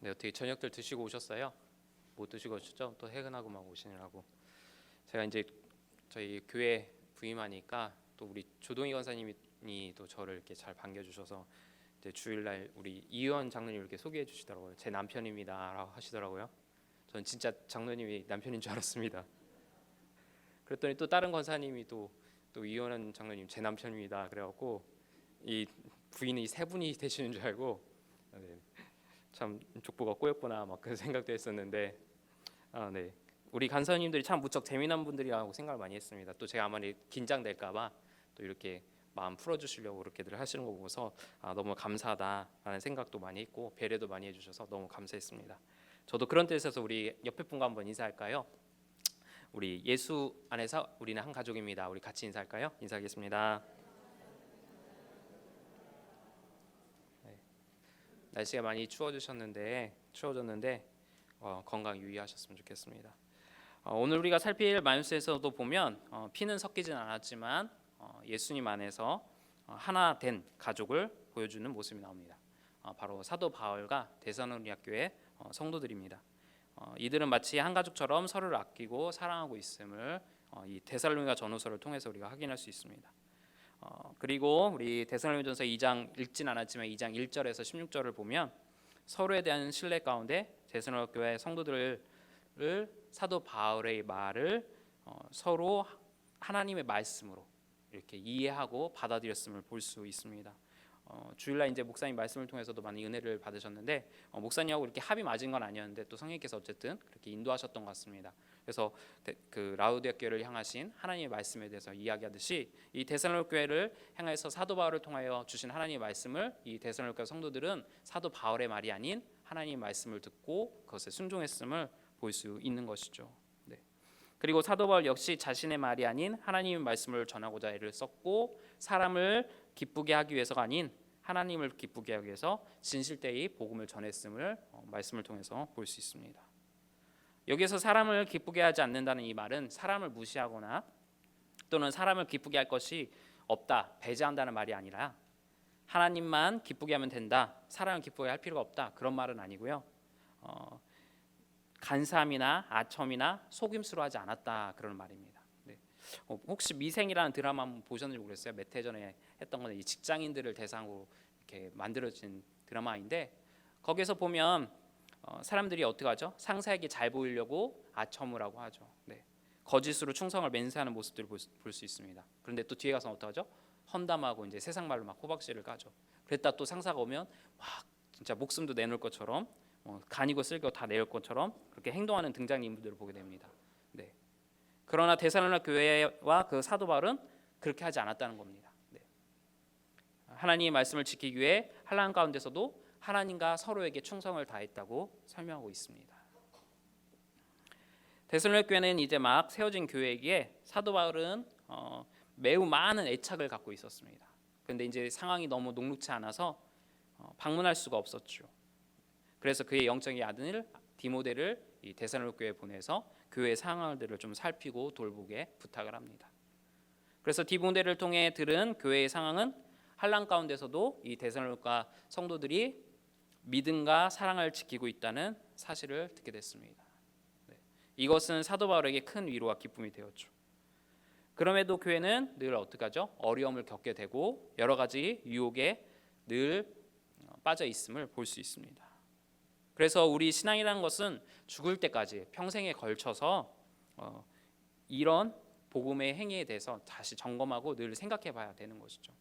네, 어떻게 저녁들 드시고 오셨어요? 못 드시고 오셨죠? 또 퇴근하고 막 오시느라고. 제가 이제 저희 교회 부임하니까 또 우리 조동희 권사님이 또 저를 이렇게 잘 반겨주셔서 이제 주일날 우리 이의원 장로님 이렇게 소개해 주시더라고요. 제 남편입니다라고 하시더라고요. 전 진짜 장로님이 남편인 줄 알았습니다. 그랬더니 또 다른 권사님이 또 이의원 장로님 제 남편입니다. 그래갖고 이 부인이 세 분이 되시는 줄 알고 네, 참 족보가 꼬였구나 막 그런 생각도 했었는데 네. 우리 간사님들이 참 무척 재미난 분들이라고 생각을 많이 했습니다. 또 제가 아무리 긴장될까봐 또 이렇게 마음 풀어주시려고 그렇게들 하시는 거 보고서 너무 감사하다라는 생각도 많이 했고 배려도 많이 해주셔서 너무 감사했습니다. 저도 그런 뜻에서 우리 옆에 분과 한번 인사할까요? 우리 예수 안에서 우리는 한 가족입니다. 우리 같이 인사할까요? 인사하겠습니다. 네. 날씨가 많이 추워졌는데 건강 유의하셨으면 좋겠습니다. 오늘 우리가 살필 말씀에서도 보면 피는 섞이진 않았지만 예수님 안에서 하나 된 가족을 보여주는 모습이 나옵니다. 바로 사도 바울과 데살로니가 교회 성도들입니다. 이들은 마치 한 가족처럼 서로를 아끼고 사랑하고 있음을 이 데살로니가 전후서를 통해서 우리가 확인할 수 있습니다. 그리고 우리 데살로니가전서 2장 읽진 않았지만 2장 1절에서 16절을 보면 서로에 대한 신뢰 가운데 데살로니가 교회 성도들을 사도 바울의 말을 서로 하나님의 말씀으로 이렇게 이해하고 받아들였음을 볼 수 있습니다. 주일날 이제 목사님 말씀을 통해서도 많이 은혜를 받으셨는데 목사님하고 이렇게 합이 맞은 건 아니었는데 또 성령께서 어쨌든 그렇게 인도하셨던 것 같습니다. 그래서 그 라우디아 교회를 향하신 하나님의 말씀에 대해서 이야기하듯이 이 데살로니가 교회를 향해서 사도 바울을 통하여 주신 하나님의 말씀을 이 데살로니가 성도들은 사도 바울의 말이 아닌 하나님의 말씀을 듣고 그것에 순종했음을 볼 수 있는 것이죠. 네. 그리고 사도 바울 역시 자신의 말이 아닌 하나님의 말씀을 전하고자 애를 썼고 사람을 기쁘게 하기 위해서가 아닌 하나님을 기쁘게 하기 위해서 진실되이 복음을 전했음을 말씀을 통해서 볼 수 있습니다. 여기에서 사람을 기쁘게 하지 않는다는 이 말은 사람을 무시하거나 또는 사람을 기쁘게 할 것이 없다, 배제한다는 말이 아니라 하나님만 기쁘게 하면 된다, 사람을 기쁘게 할 필요가 없다, 그런 말은 아니고요. 간사함이나 아첨이나 속임수로 하지 않았다, 그런 말입니다. 네. 혹시 미생이라는 드라마 한번 보셨는지 모르겠어요. 몇 해 전에 했던 건 이 직장인들을 대상으로 이렇게 만들어진 드라마인데 거기서 보면 사람들이 어떻게 하죠? 상사에게 잘 보이려고 아첨을 하고 하죠. 네. 거짓으로 충성을 맹세하는 모습들을 볼 수 있습니다. 그런데 또 뒤에 가서 어떻게 하죠? 험담하고 이제 세상 말로 막 호박씨를 까죠. 그랬다 또 상사가 오면 막 진짜 목숨도 내놓을 것처럼 간이고 쓸고 다 내올 것처럼 그렇게 행동하는 등장 인물들을 보게 됩니다. 네. 그러나 데살로니가 교회와 그 사도 바울은 그렇게 하지 않았다는 겁니다. 네. 하나님의 말씀을 지키기 위해 환난 가운데서도 하나님과 서로에게 충성을 다했다고 설명하고 있습니다. 데살로니가 교회는 이제 막 세워진 교회이기에 사도 바울은 매우 많은 애착을 갖고 있었습니다. 그런데 이제 상황이 너무 녹록치 않아서 방문할 수가 없었죠. 그래서 그의 영적인 아들 디모데를 이 데살로니가 교회에 보내서 교회의 상황들을 좀 살피고 돌보게 부탁을 합니다. 그래서 디모데를 통해 들은 교회의 상황은 환난 가운데서도 이 데살로니가 성도들이 믿음과 사랑을 지키고 있다는 사실을 듣게 됐습니다. 네. 이것은 사도 바울에게 큰 위로와 기쁨이 되었죠. 그럼에도 교회는 늘 어떻게 하죠? 어려움을 겪게 되고 여러 가지 유혹에 늘 빠져 있음을 볼 수 있습니다. 그래서 우리 신앙이라는 것은 죽을 때까지 평생에 걸쳐서 이런 복음의 행위에 대해서 다시 점검하고 늘 생각해 봐야 되는 것이죠.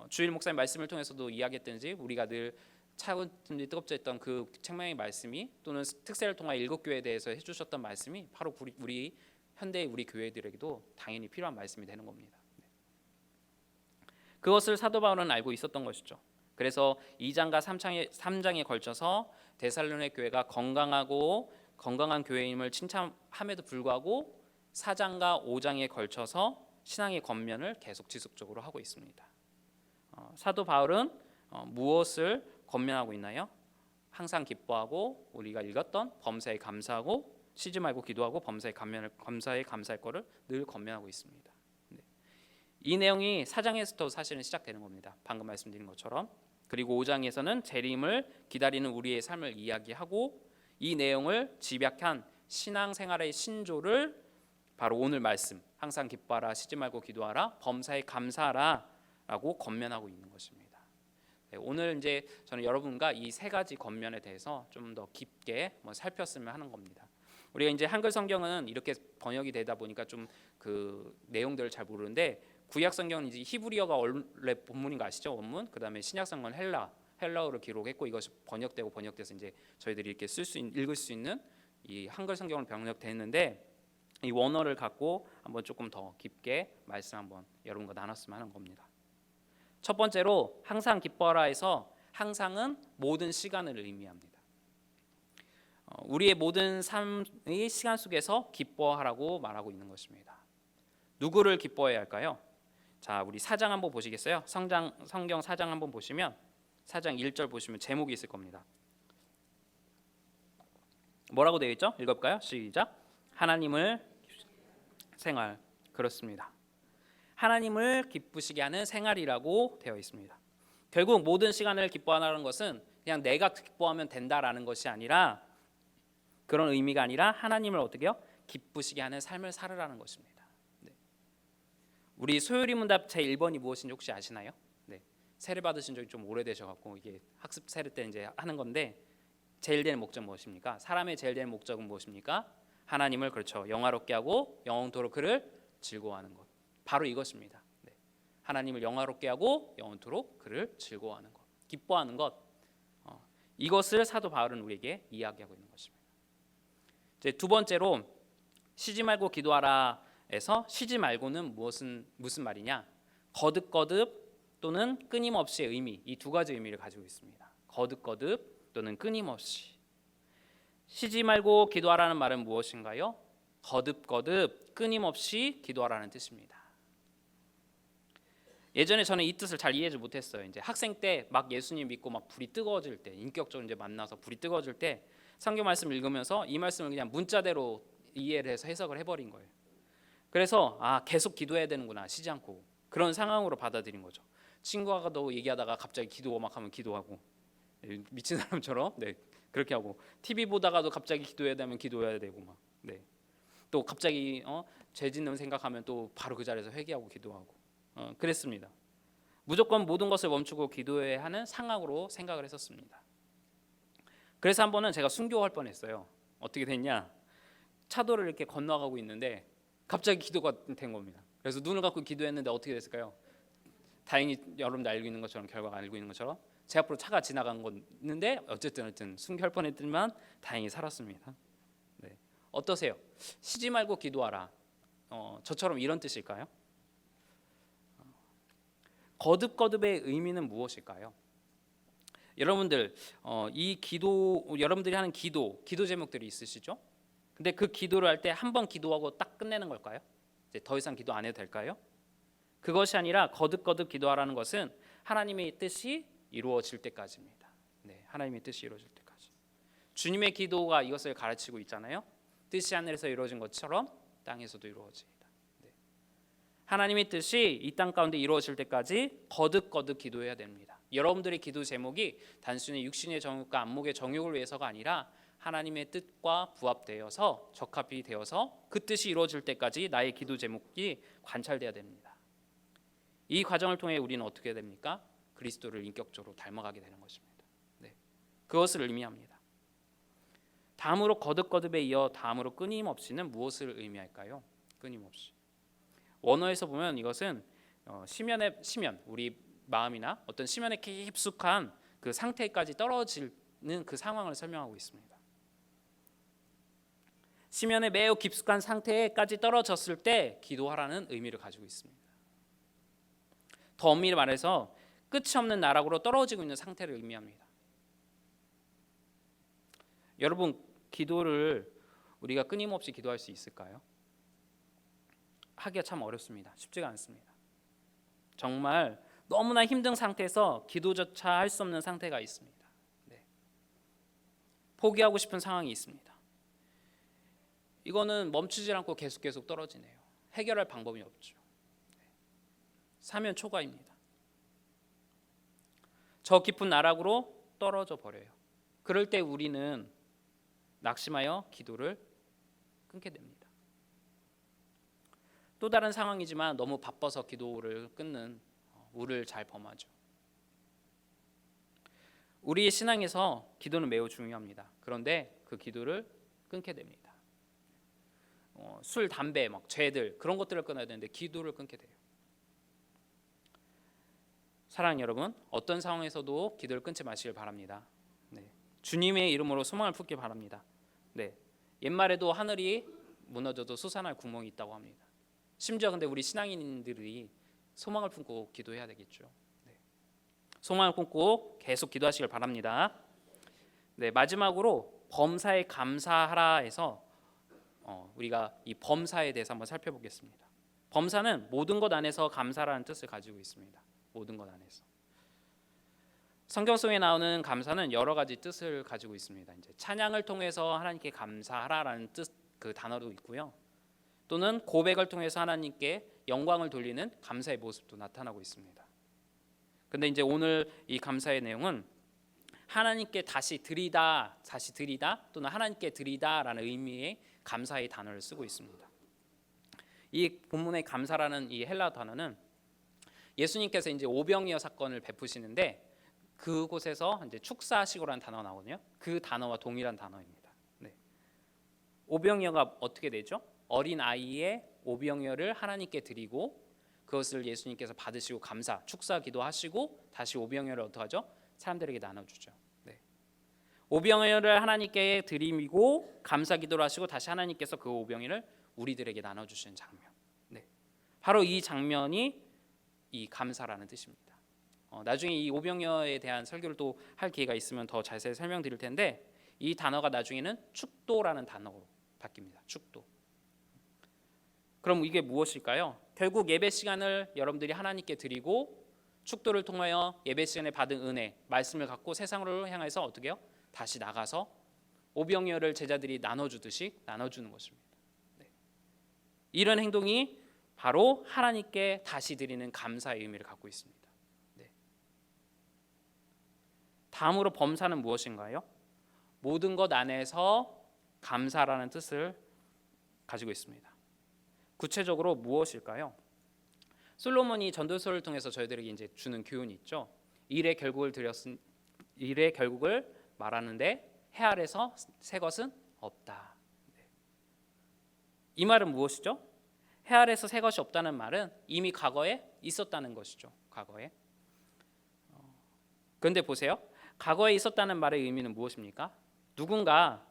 주일 목사님 말씀을 통해서도 이야기했든지 우리가 늘 차가운지 뜨겁지 했던 그 책망의 말씀이 또는 특세를 통한 일곱 교회에 대해서 해주셨던 말씀이 바로 우리 현대의 우리 교회들에게도 당연히 필요한 말씀이 되는 겁니다. 그것을 사도 바울은 알고 있었던 것이죠. 그래서 2장과 3장에 걸쳐서 데살로니가 교회가 건강한 교회임을 칭찬함에도 불구하고 4장과 5장에 걸쳐서 신앙의 권면을 계속 지속적으로 하고 있습니다. 사도 바울은 무엇을 권면하고 있나요? 항상 기뻐하고 우리가 읽었던 범사에 감사하고 쉬지 말고 기도하고 범사에 감사할 거를 늘 권면하고 있습니다. 네. 이 내용이 4장에서부터 사실은 시작되는 겁니다. 방금 말씀드린 것처럼 그리고 5장에서는 재림을 기다리는 우리의 삶을 이야기하고 이 내용을 집약한 신앙생활의 신조를 바로 오늘 말씀 항상 기뻐하라, 쉬지 말고 기도하라, 범사에 감사하라 라고 권면하고 있는 것입니다. 네, 오늘 이제 저는 여러분과 이 세 가지 권면에 대해서 좀 더 깊게 살폈으면 하는 겁니다. 우리가 이제 한글 성경은 이렇게 번역이 되다 보니까 좀 그 내용들을 잘 모르는데 구약 성경은 이제 히브리어가 원래 본문인 거 아시죠? 원문. 그다음에 신약 성경은 헬라어로 기록했고 이것이 번역돼서 이제 저희들이 이렇게 읽을 수 있는 이 한글 성경으로 번역됐는데 이 원어를 갖고 한번 조금 더 깊게 말씀 한번 여러분과 나눴으면 하는 겁니다. 첫 번째로 항상 기뻐하라에서 항상은 모든 시간을 의미합니다. 우리의 모든 삶의 시간 속에서 기뻐하라고 말하고 있는 것입니다. 누구를 기뻐해야 할까요? 자, 우리 4장 한번 보시겠어요? 성경 4장 한번 보시면 4장 1절 보시면 제목이 있을 겁니다. 뭐라고 되어 있죠? 읽어볼까요? 시작. 하나님을 생활. 그렇습니다. 하나님을 기쁘시게 하는 생활이라고 되어 있습니다. 결국 모든 시간을 기뻐하는 것은 그냥 내가 기뻐하면 된다라는 것이 아니라 그런 의미가 아니라 하나님을 어떻게요? 기쁘시게 하는 삶을 살으라는 것입니다. 네. 우리 소요리 문답 제 1번이 무엇인지 혹시 아시나요? 네. 세례 받으신 적이 좀 오래되셔갖고 이게 학습 세례 때 이제 하는 건데 제일 되는 목적 무엇입니까? 사람의 제일 되는 목적은 무엇입니까? 하나님을 그렇죠. 영화롭게 하고 영원토록 그를 즐거워하는 것. 바로 이것입니다. 네. 하나님을 영화롭게 하고 영원토록 그를 즐거워하는 것, 기뻐하는 것. 이것을 사도 바울은 우리에게 이야기하고 있는 것입니다. 이제 두 번째로 쉬지 말고 기도하라에서 쉬지 말고는 무슨 말이냐? 거듭거듭 또는 끊임없이의 의미, 이 두 가지 의미를 가지고 있습니다. 거듭거듭 또는 끊임없이. 쉬지 말고 기도하라는 말은 무엇인가요? 거듭거듭 끊임없이 기도하라는 뜻입니다. 예전에 저는 이 뜻을 잘 이해하지 못했어요. 이제 학생 때 막 예수님 믿고 막 불이 뜨거워질 때, 인격적으로 이제 만나서 불이 뜨거워질 때 성경 말씀을 읽으면서 이 말씀을 그냥 문자대로 이해를 해서 해석을 해버린 거예요. 그래서 계속 기도해야 되는구나, 쉬지 않고. 그런 상황으로 받아들인 거죠. 친구하고도 얘기하다가 갑자기 기도 막 하면 기도하고, 미친 사람처럼 그렇게 하고, TV 보다가도 갑자기 기도해야 되면 기도해야 되고 막. 또 갑자기 죄 짓는 생각하면 또 바로 그 자리에서 회개하고 기도하고 그랬습니다. 무조건 모든 것을 멈추고 기도해야 하는 상황으로 생각을 했었습니다. 그래서 한 번은 제가 순교할 뻔했어요. 어떻게 됐냐? 차도를 이렇게 건너가고 있는데 갑자기 기도가 된 겁니다. 그래서 눈을 감고 기도했는데 어떻게 됐을까요? 다행히 여러분들 알고 있는 것처럼, 결과가 알고 있는 것처럼 제 앞으로 차가 지나간 건데 어쨌든 순교할 뻔했지만 다행히 살았습니다. 네. 어떠세요? 쉬지 말고 기도하라. 저처럼 이런 뜻일까요? 거듭거듭의 의미는 무엇일까요? 여러분들 이 기도, 여러분들이 하는 기도 제목들이 있으시죠? 근데 그 기도를 할 때 한 번 기도하고 딱 끝내는 걸까요? 이제 더 이상 기도 안 해도 될까요? 그것이 아니라 거듭거듭 기도하라는 것은 하나님의 뜻이 이루어질 때까지입니다. 네, 하나님의 뜻이 이루어질 때까지. 주님의 기도가 이것을 가르치고 있잖아요. 뜻이 하늘에서 이루어진 것처럼 땅에서도 이루어집니다. 네. 하나님의 뜻이 이 땅 가운데 이루어질 때까지 거듭거듭 기도해야 됩니다. 여러분들의 기도 제목이 단순히 육신의 정욕과 안목의 정욕을 위해서가 아니라 하나님의 뜻과 부합되어서 적합이 되어서 그 뜻이 이루어질 때까지 나의 기도 제목이 관찰돼야 됩니다. 이 과정을 통해 우리는 어떻게 됩니까? 그리스도를 인격적으로 닮아가게 되는 것입니다. 네. 그것을 의미합니다. 다음으로 거듭거듭에 이어 다음으로 끊임없이는 무엇을 의미할까요? 끊임없이. 원어에서 보면 이것은 심연, 우리 마음이나 어떤 심연에 깊숙한 그 상태까지 떨어지는 그 상황을 설명하고 있습니다. 심연에 매우 깊숙한 상태까지 떨어졌을 때 기도하라는 의미를 가지고 있습니다. 더 엄밀히 말해서 끝이 없는 나락으로 떨어지고 있는 상태를 의미합니다. 여러분, 기도를 우리가 끊임없이 기도할 수 있을까요? 하기가 참 어렵습니다. 쉽지가 않습니다. 정말 너무나 힘든 상태에서 기도조차 할 수 없는 상태가 있습니다. 네. 포기하고 싶은 상황이 있습니다. 이거는 멈추지 않고 계속 떨어지네요. 해결할 방법이 없죠. 네. 사면 초과입니다. 저 깊은 나락으로 떨어져 버려요. 그럴 때 우리는 낙심하여 기도를 끊게 됩니다. 또 다른 상황이지만 너무 바빠서 기도를 끊는 우를 잘 범하죠. 우리의 신앙에서 기도는 매우 중요합니다. 그런데 그 기도를 끊게 됩니다. 술, 담배, 막 죄들 그런 것들을 끊어야 되는데 기도를 끊게 돼요. 사랑하는 여러분, 어떤 상황에서도 기도를 끊지 마시길 바랍니다. 네. 주님의 이름으로 소망을 품기 바랍니다. 네. 옛말에도 하늘이 무너져도 솟아날 구멍이 있다고 합니다. 심지어 근데 우리 신앙인들이 소망을 품고 기도해야 되겠죠. 네. 소망을 품고 계속 기도하시길 바랍니다. 네, 마지막으로 범사에 감사하라에서 우리가 이 범사에 대해서 한번 살펴보겠습니다. 범사는 모든 것 안에서 감사라는 뜻을 가지고 있습니다. 모든 것 안에서. 성경 속에 나오는 감사는 여러 가지 뜻을 가지고 있습니다. 이제 찬양을 통해서 하나님께 감사하라라는 뜻 그 단어도 있고요. 또는 고백을 통해서 하나님께 영광을 돌리는 감사의 모습도 나타나고 있습니다. 근데 이제 오늘 이 감사의 내용은 하나님께 다시 드리다 또는 하나님께 드리다라는 의미의 감사의 단어를 쓰고 있습니다. 이 본문의 감사라는 이 헬라 단어는 예수님께서 이제 오병이어 사건을 베푸시는데 그곳에서 이제 축사하시고라는 단어가 나오거든요. 그 단어와 동일한 단어입니다. 네. 오병이어가 어떻게 되죠? 어린 아이의 오병이어를 하나님께 드리고 그것을 예수님께서 받으시고 감사, 축사 기도하시고 다시 오병이어를 어떻게 하죠? 사람들에게 나눠주죠. 네. 오병이어를 하나님께 드리고 감사 기도를 하시고 다시 하나님께서 그 오병이어를 우리들에게 나눠주시는 장면. 네. 바로 이 장면이 이 감사라는 뜻입니다. 나중에 이 오병이어에 대한 설교를 또 할 기회가 있으면 더 자세히 설명드릴 텐데 이 단어가 나중에는 축도라는 단어로 바뀝니다. 축도. 그럼 이게 무엇일까요? 결국 예배 시간을 여러분들이 하나님께 드리고 축도를 통하여 예배 시간에 받은 은혜, 말씀을 갖고 세상으로 향해서 어떻게 해요? 다시 나가서 오병이어를 제자들이 나눠주듯이 나눠주는 것입니다. 네. 이런 행동이 바로 하나님께 다시 드리는 감사의 의미를 갖고 있습니다. 네. 다음으로 범사는 무엇인가요? 모든 것 안에서 감사라는 뜻을 가지고 있습니다. 구체적으로 무엇일까요? 솔로몬이 전도서를 통해서 저희들에게 이제 주는 교훈이 있죠. 일의 결국을 말하는데 해 아래서 새 것은 없다. 네. 이 말은 무엇이죠? 해 아래서 새 것이 없다는 말은 이미 과거에 있었다는 것이죠. 과거에. 그런데 보세요. 과거에 있었다는 말의 의미는 무엇입니까? 누군가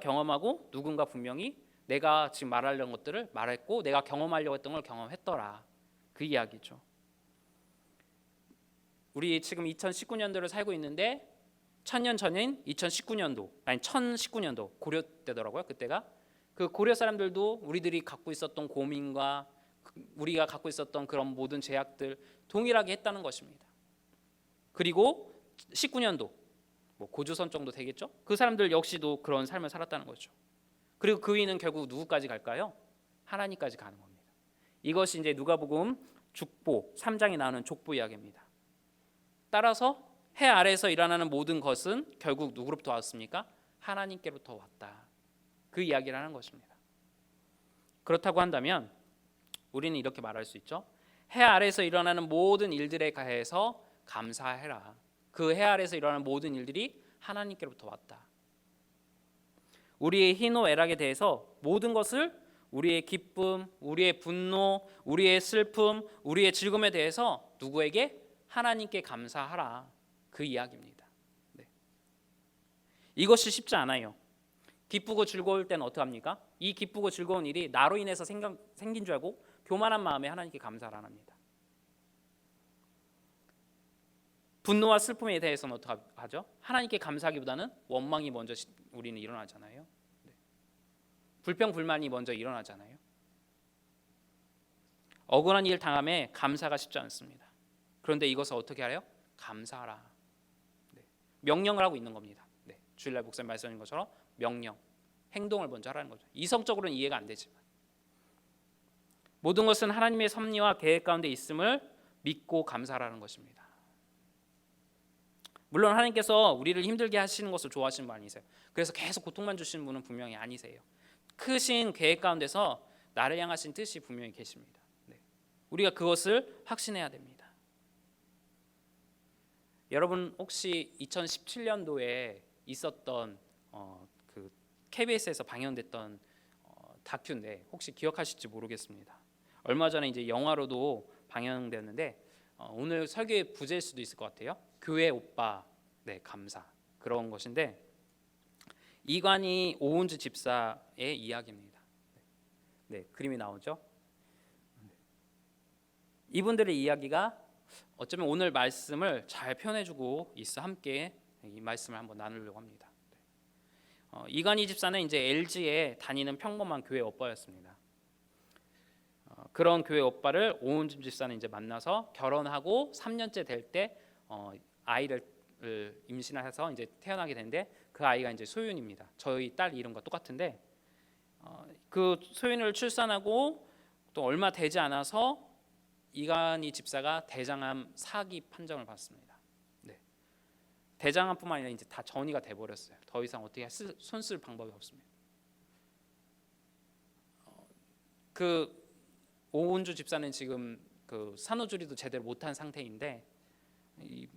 경험하고 누군가 분명히 내가 지금 말하려는 것들을 말했고 내가 경험하려고 했던 걸 경험했더라. 그 이야기죠. 우리 지금 2019년도를 살고 있는데 1000년 전인 1019년도 고려 때더라고요. 그때가 그 고려 사람들도 우리들이 갖고 있었던 고민과 우리가 갖고 있었던 그런 모든 제약들 동일하게 했다는 것입니다. 그리고 19년도 뭐 고조선 정도 되겠죠? 그 사람들 역시도 그런 삶을 살았다는 거죠. 그리고 그 위는 결국 누구까지 갈까요? 하나님까지 가는 겁니다. 이것이 이제 누가복음 족보 3장에 나오는 족보 이야기입니다. 따라서 해 아래에서 일어나는 모든 것은 결국 누구로부터 왔습니까? 하나님께로부터 왔다. 그 이야기를 하는 것입니다. 그렇다고 한다면 우리는 이렇게 말할 수 있죠. 해 아래에서 일어나는 모든 일들에 대해서 감사해라. 그 해 아래에서 일어나는 모든 일들이 하나님께로부터 왔다. 우리의 희노애락에 대해서 모든 것을 우리의 기쁨, 우리의 분노, 우리의 슬픔, 우리의 즐거움에 대해서 누구에게? 하나님께 감사하라. 그 이야기입니다. 네. 이것이 쉽지 않아요. 기쁘고 즐거울 때는 어떻게 합니까? 이 기쁘고 즐거운 일이 나로 인해서 생긴 줄 알고 교만한 마음에 하나님께 감사를 안 합니다. 분노와 슬픔에 대해서는 어떻게 하죠? 하나님께 감사하기보다는 원망이 먼저 우리는 일어나잖아요. 네. 불평불만이 먼저 일어나잖아요. 억울한 일 당함에 감사가 쉽지 않습니다. 그런데 이것을 어떻게 하래요? 감사하라. 네. 명령을 하고 있는 겁니다. 네. 주일날 목사님 말씀하신 것처럼 명령, 행동을 먼저 하라는 거죠. 이성적으로는 이해가 안 되지만 모든 것은 하나님의 섭리와 계획 가운데 있음을 믿고 감사하라는 것입니다. 물론 하나님께서 우리를 힘들게 하시는 것을 좋아하시는 분 아니세요. 그래서 계속 고통만 주시는 분은 분명히 아니세요. 크신 계획 가운데서 나를 향하신 뜻이 분명히 계십니다. 네. 우리가 그것을 확신해야 됩니다. 여러분 혹시 2017년도에 있었던 그 KBS에서 방영됐던 다큐인데 혹시 기억하실지 모르겠습니다. 얼마 전에 이제 영화로도 방영됐는데 오늘 설교의 부제일 수도 있을 것 같아요. 교회 오빠, 네, 감사, 그런 것인데 이관희 오은주 집사의 이야기입니다. 네, 그림이 나오죠. 이분들의 이야기가 어쩌면 오늘 말씀을 잘 표현해주고 있어 함께 이 말씀을 한번 나누려고 합니다. 이관희 집사는 이제 LG에 다니는 평범한 교회 오빠였습니다. 그런 교회 오빠를 오은주 집사는 이제 만나서 결혼하고 3년째 될 때 아이를 임신해서 이제 태어나게 되는데 그 아이가 이제 소윤입니다. 저희 딸 이름과 똑같은데 그 소윤을 출산하고 또 얼마 되지 않아서 이관희 집사가 대장암 4기 판정을 받습니다. 네. 대장암뿐만 아니라 이제 다 전이가 돼 버렸어요. 더 이상 어떻게 손 쓸 방법이 없습니다. 그 오은주 집사는 지금 그 산후조리도 제대로 못한 상태인데 이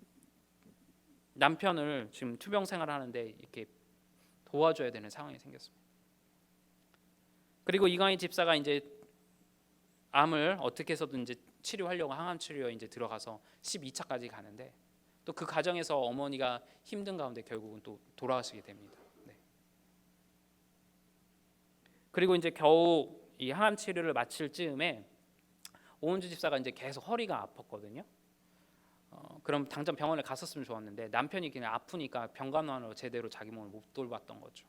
남편을 지금 투병 생활을 하는데 이렇게 도와줘야 되는 상황이 생겼습니다. 그리고 이관희 집사가 이제 암을 어떻게 해서든 이제 치료하려고 항암 치료에 이제 들어가서 12차까지 가는데 또 그 과정에서 어머니가 힘든 가운데 결국은 또 돌아가시게 됩니다. 네. 그리고 이제 겨우 이 항암 치료를 마칠 즈음에 오은주 집사가 이제 계속 허리가 아팠거든요. 그럼 당장 병원에 갔었으면 좋았는데 남편이 그냥 아프니까 병간호하느라고 제대로 자기 몸을 못 돌봤던 거죠.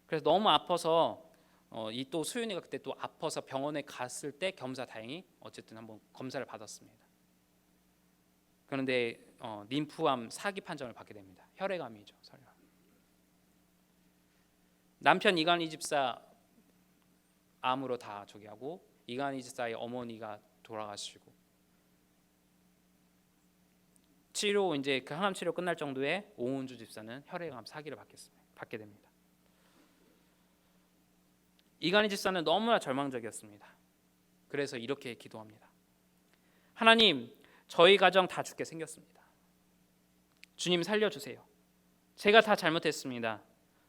그래서 너무 아파서 이 또 수윤이가 그때 또 아파서 병원에 갔을 때 겸사다행히 어쨌든 한번 검사를 받았습니다. 그런데 림프암 4기 판정을 받게 됩니다. 혈액암이죠. 남편 이관희 집사 암으로 다 저기 하고 이관희 집사의 어머니가 돌아가시고 치료 이제 그 항암 치료 끝날 정도에 오은주 집사는 혈액암 4기를 받게 됩니다. 이관희 집사는 너무나 절망적이었습니다. 그래서 이렇게 기도합니다. 하나님, 저희 가정 다 죽게 생겼습니다. 주님 살려주세요. 제가 다 잘못했습니다.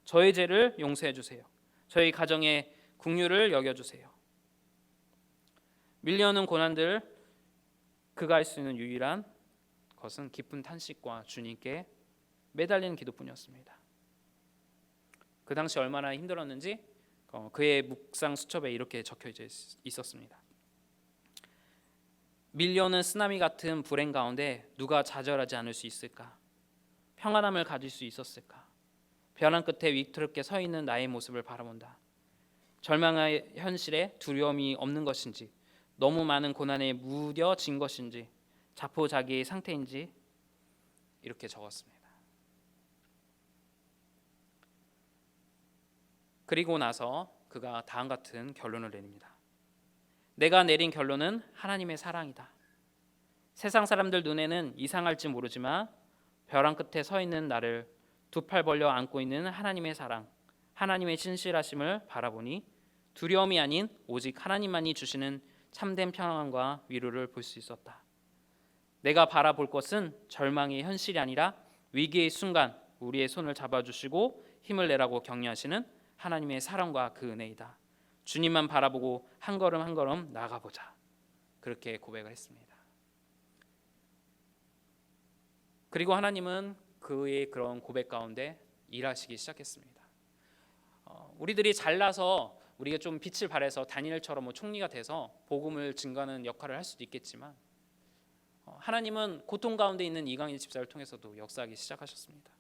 저의 죄를 용서해 주세요. 저희 가정의 긍휼을 여겨주세요. 밀려오는 고난들 그가 할 수 있는 유일한 것은 깊은 탄식과 주님께 매달리는 기도뿐이었습니다. 그 당시 얼마나 힘들었는지 그의 묵상 수첩에 이렇게 적혀 있었습니다. 밀려오는 쓰나미 같은 불행 가운데 누가 좌절하지 않을 수 있을까? 평안함을 가질 수 있었을까? 벼랑 끝에 위태롭게 서 있는 나의 모습을 바라본다. 절망의 현실에 두려움이 없는 것인지, 너무 많은 고난에 무뎌진 것인지, 자포자기의 상태인지 이렇게 적었습니다. 그리고 나서 그가 다음 같은 결론을 내립니다. 내가 내린 결론은 하나님의 사랑이다. 세상 사람들 눈에는 이상할지 모르지만 벼랑 끝에 서 있는 나를 두 팔 벌려 안고 있는 하나님의 사랑, 하나님의 신실하심을 바라보니 두려움이 아닌 오직 하나님만이 주시는 참된 평안과 위로를 볼 수 있었다. 내가 바라볼 것은 절망의 현실이 아니라 위기의 순간 우리의 손을 잡아주시고 힘을 내라고 격려하시는 하나님의 사랑과 그 은혜이다. 주님만 바라보고 한 걸음 한 걸음 나아가보자. 그렇게 고백을 했습니다. 그리고 하나님은 그의 그런 고백 가운데 일하시기 시작했습니다. 우리들이 잘나서 우리가 좀 빛을 발해서 다니엘처럼 뭐 총리가 돼서 복음을 증거하는 역할을 할 수도 있겠지만 하나님은 고통 가운데 있는 이강인 집사를 통해서도 역사하기 시작하셨습니다.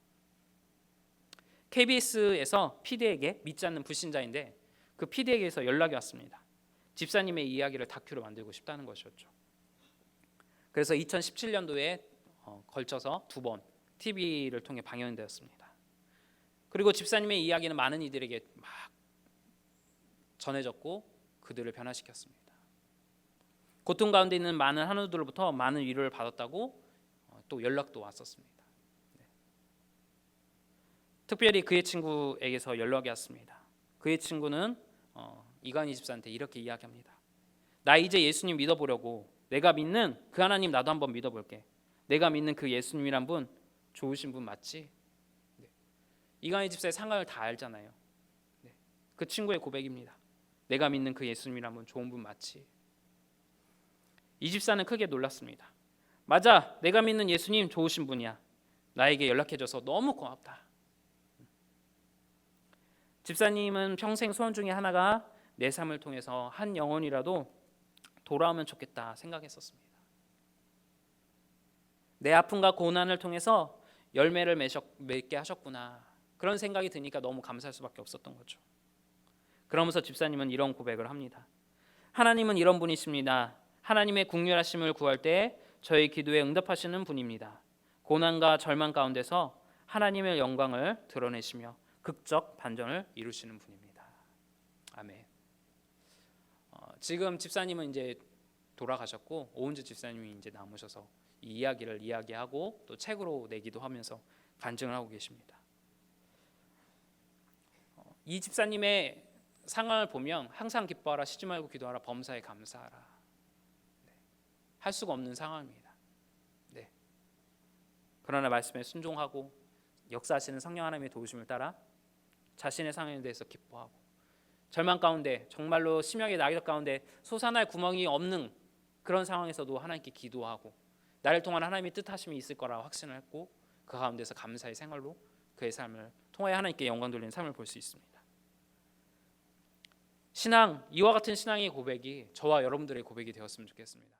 KBS에서 PD에게 믿지 않는 불신자인데 그 PD에게서 연락이 왔습니다. 집사님의 이야기를 다큐로 만들고 싶다는 것이었죠. 그래서 2017년도에 걸쳐서 2번 TV를 통해 방영되었습니다. 그리고 집사님의 이야기는 많은 이들에게 막 전해졌고 그들을 변화시켰습니다. 고통 가운데 있는 많은 한우들로부터 많은 위로를 받았다고 또 연락도 왔었습니다. 특별히 그의 친구에게서 연락이 왔습니다. 그의 친구는 이간희 집사한테 이렇게 이야기합니다. 나 이제 예수님 믿어보려고. 내가 믿는 그 하나님 나도 한번 믿어볼게. 내가 믿는 그 예수님이란 분 좋으신 분 맞지? 네. 이간희 집사의 상황을 다 알잖아요. 네. 그 친구의 고백입니다. 내가 믿는 그 예수님이란 분 좋은 분 맞지? 이 집사는 크게 놀랐습니다. 맞아, 내가 믿는 예수님 좋으신 분이야. 나에게 연락해줘서 너무 고맙다. 집사님은 평생 소원 중에 하나가 내 삶을 통해서 한 영혼이라도 돌아오면 좋겠다 생각했었습니다. 내 아픔과 고난을 통해서 열매를 맺게 하셨구나. 그런 생각이 드니까 너무 감사할 수밖에 없었던 거죠. 그러면서 집사님은 이런 고백을 합니다. 하나님은 이런 분이십니다. 하나님의 국률하심을 구할 때 저희 기도에 응답하시는 분입니다. 고난과 절망 가운데서 하나님의 영광을 드러내시며 극적 반전을 이루시는 분입니다. 아멘. 지금 집사님은 이제 돌아가셨고 오은주 집사님이 이제 남으셔서 이 이야기를 이야기하고 또 책으로 내기도 하면서 간증을 하고 계십니다. 이 집사님의 상황을 보면 항상 기뻐하라, 쉬지 말고 기도하라, 범사에 감사하라. 네. 할 수가 없는 상황입니다. 네. 그러나 말씀에 순종하고 역사하시는 성령 하나님의 도우심을 따라 자신의 상황에 대해서 기뻐하고 절망 가운데 정말로 심령의 낙엽 가운데 솟아날 구멍이 없는 그런 상황에서도 하나님께 기도하고 나를 통한 하나님의 뜻하심이 있을 거라 확신을 했고 그 가운데서 감사의 생활로 그의 삶을 통하여 하나님께 영광 돌리는 삶을 볼 수 있습니다. 신앙, 이와 같은 신앙의 고백이 저와 여러분들의 고백이 되었으면 좋겠습니다.